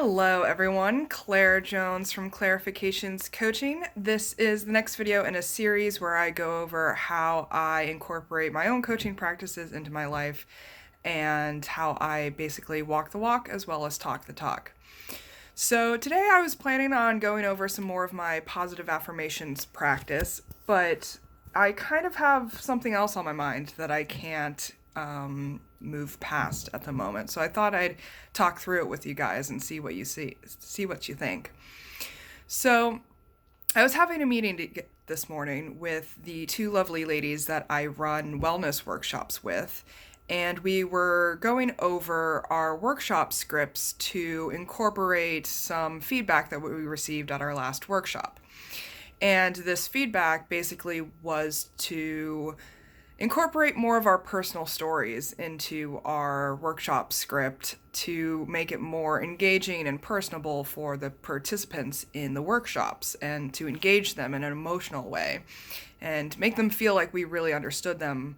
Hello, everyone. Claire Jones from Clarifications Coaching. This is the next video in a series where I go over how I incorporate my own coaching practices into my life and how I basically walk the walk as well as talk the talk. So today I was planning on going over some more of my positive affirmations practice, but I kind of have something else on my mind that I can't move past at the moment. So I thought I'd talk through it with you guys and see what you think. So I was having a meeting this morning with the two lovely ladies that I run wellness workshops with, and we were going over our workshop scripts to incorporate some feedback that we received at our last workshop. And this feedback basically was to incorporate more of our personal stories into our workshop script to make it more engaging and personable for the participants in the workshops and to engage them in an emotional way and make them feel like we really understood them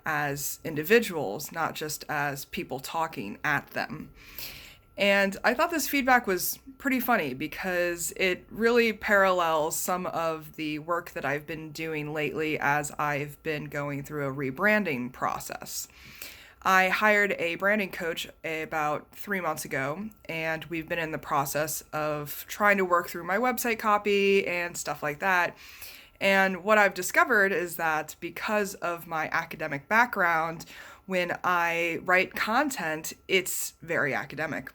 as individuals, not just as people talking at them. And I thought this feedback was pretty funny because it really parallels some of the work that I've been doing lately as I've been going through a rebranding process. I hired a branding coach about 3 months ago, and we've been in the process of trying to work through my website copy and stuff like that. And what I've discovered is that because of my academic background, when I write content, it's very academic.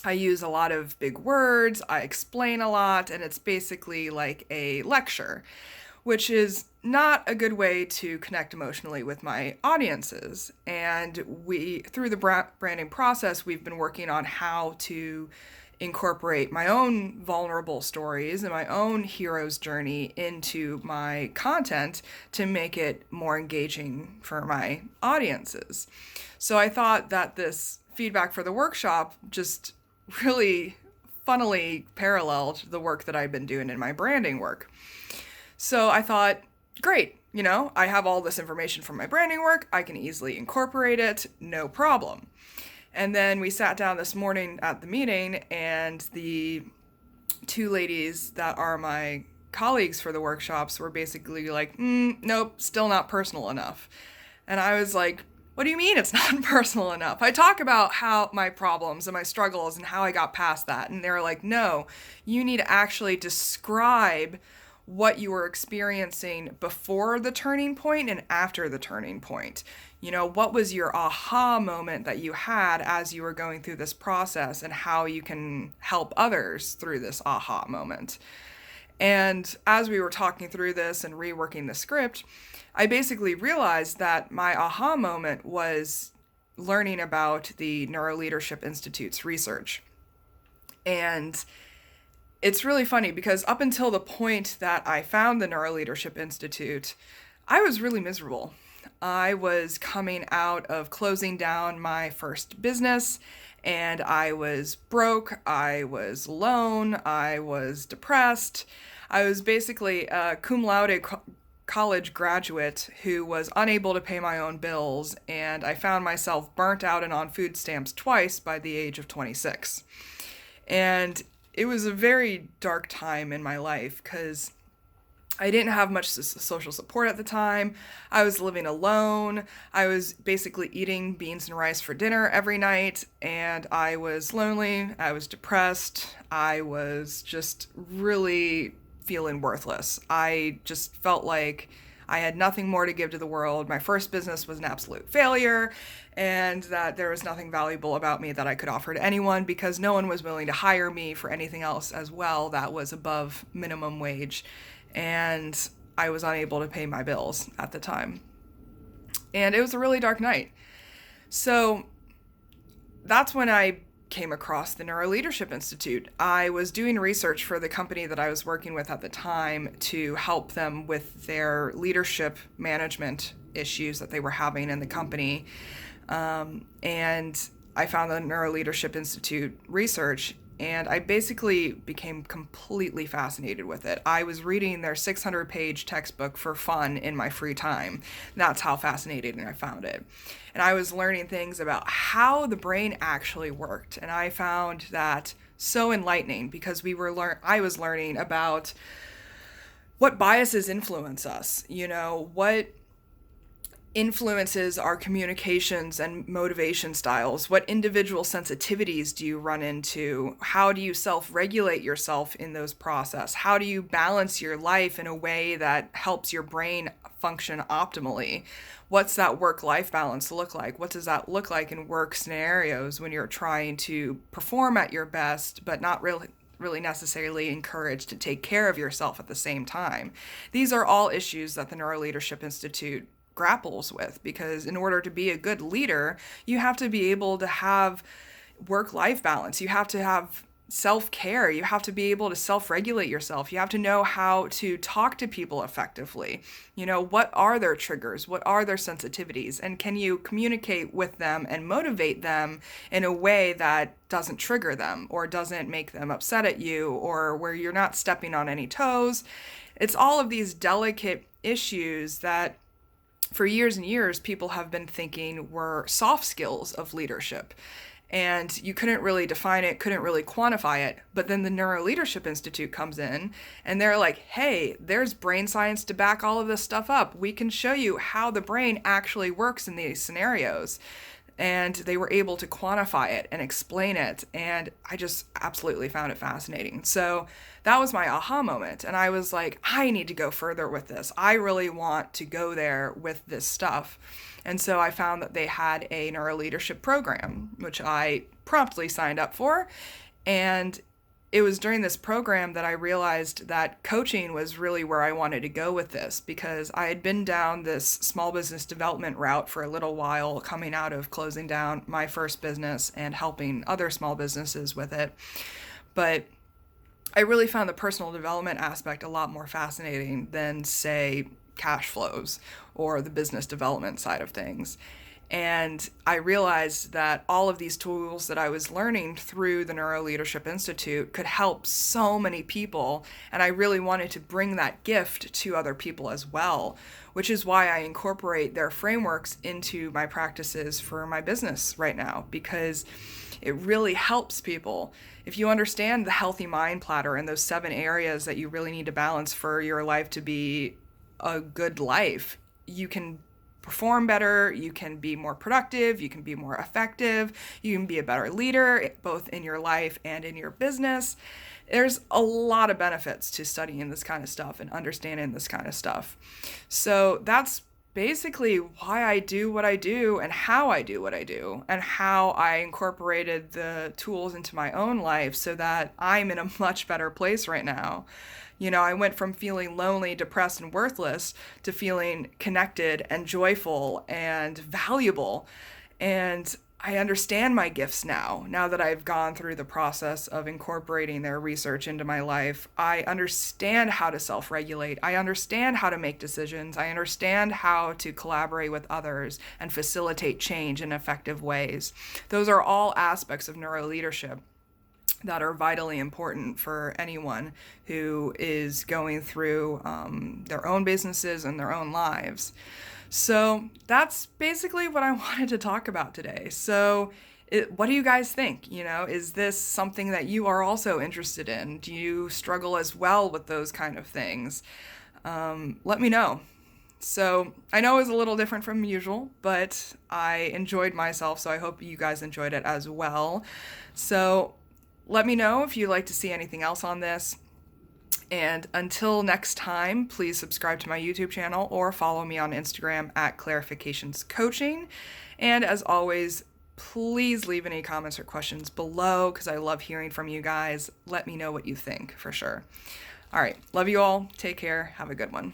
I use a lot of big words, I explain a lot, and it's basically like a lecture, which is not a good way to connect emotionally with my audiences. And through the branding process, we've been working on how to incorporate my own vulnerable stories and my own hero's journey into my content to make it more engaging for my audiences. So I thought that this feedback for the workshop just really funnily paralleled the work that I've been doing in my branding work. So I thought, great, I have all this information from my branding work, I can easily incorporate it, no problem. And then we sat down this morning at the meeting, and the two ladies that are my colleagues for the workshops were basically like, nope, still not personal enough. And I was like, what do you mean it's not personal enough? I talk about how my problems and my struggles and how I got past that. And they're like, no, you need to actually describe what you were experiencing before the turning point and after the turning point. What was your aha moment that you had as you were going through this process and how you can help others through this aha moment. And as we were talking through this and reworking the script, I basically realized that my aha moment was learning about the Neuroleadership Institute's research. And it's really funny because up until the point that I found the Neuroleadership Institute, I was really miserable. I was coming out of closing down my first business, and I was broke, I was alone, I was depressed. I was basically a cum laude college graduate who was unable to pay my own bills, and I found myself burnt out and on food stamps twice by the age of 26. And it was a very dark time in my life because I didn't have much social support at the time. I was living alone. I was basically eating beans and rice for dinner every night, and I was lonely. I was depressed. I was just really feeling worthless. I just felt like I had nothing more to give to the world. My first business was an absolute failure, and that there was nothing valuable about me that I could offer to anyone because no one was willing to hire me for anything else as well that was above minimum wage. And I was unable to pay my bills at the time. And it was a really dark night. So that's when I came across the Neuroleadership Institute. I was doing research for the company that I was working with at the time to help them with their leadership management issues that they were having in the company. And I found the Neuroleadership Institute research, and I basically became completely fascinated with it. I was reading their 600-page textbook for fun in my free time. That's how fascinating I found it. And I was learning things about how the brain actually worked, and I found that so enlightening because I was learning about what biases influence us, what influences our communications and motivation styles? What individual sensitivities do you run into? How do you self-regulate yourself in those processes? How do you balance your life in a way that helps your brain function optimally? What's that work-life balance look like? What does that look like in work scenarios when you're trying to perform at your best, but not really necessarily encouraged to take care of yourself at the same time? These are all issues that the Neuroleadership Institute grapples with, because in order to be a good leader, you have to be able to have work-life balance. You have to have self-care. You have to be able to self-regulate yourself. You have to know how to talk to people effectively. What are their triggers? What are their sensitivities? And can you communicate with them and motivate them in a way that doesn't trigger them or doesn't make them upset at you, or where you're not stepping on any toes? It's all of these delicate issues that for years and years, people have been thinking were soft skills of leadership. And you couldn't really define it, couldn't really quantify it. But then the Neuroleadership Institute comes in and they're like, hey, there's brain science to back all of this stuff up. We can show you how the brain actually works in these scenarios. And they were able to quantify it and explain it. And I just absolutely found it fascinating. So that was my aha moment. And I was like, I need to go further with this. I really want to go there with this stuff. And so I found that they had a neuroleadership program, which I promptly signed up for. And it was during this program that I realized that coaching was really where I wanted to go with this, because I had been down this small business development route for a little while, coming out of closing down my first business and helping other small businesses with it. But I really found the personal development aspect a lot more fascinating than, say, cash flows or the business development side of things. And I realized that all of these tools that I was learning through the Neuroleadership Institute could help so many people. And I really wanted to bring that gift to other people as well, which is why I incorporate their frameworks into my practices for my business right now, because it really helps people. If you understand the healthy mind platter and those 7 areas that you really need to balance for your life to be a good life, you can perform better, you can be more productive, you can be more effective, you can be a better leader, both in your life and in your business. There's a lot of benefits to studying this kind of stuff and understanding this kind of stuff. So that's basically why I do what I do and how I do what I do, and how I incorporated the tools into my own life so that I'm in a much better place right now. I went from feeling lonely, depressed, and worthless to feeling connected and joyful and valuable. And I understand my gifts now that I've gone through the process of incorporating their research into my life. I understand how to self-regulate. I understand how to make decisions. I understand how to collaborate with others and facilitate change in effective ways. Those are all aspects of neuroleadership that are vitally important for anyone who is going through their own businesses and their own lives. So that's basically what I wanted to talk about today. So what do you guys think? Is this something that you are also interested in? Do you struggle as well with those kind of things? Let me know. So I know it was a little different from usual, but I enjoyed myself, so I hope you guys enjoyed it as well. So let me know if you'd like to see anything else on this. And until next time, please subscribe to my YouTube channel or follow me on Instagram at Clarifications Coaching. And as always, please leave any comments or questions below, because I love hearing from you guys. Let me know what you think for sure. All right. Love you all. Take care. Have a good one.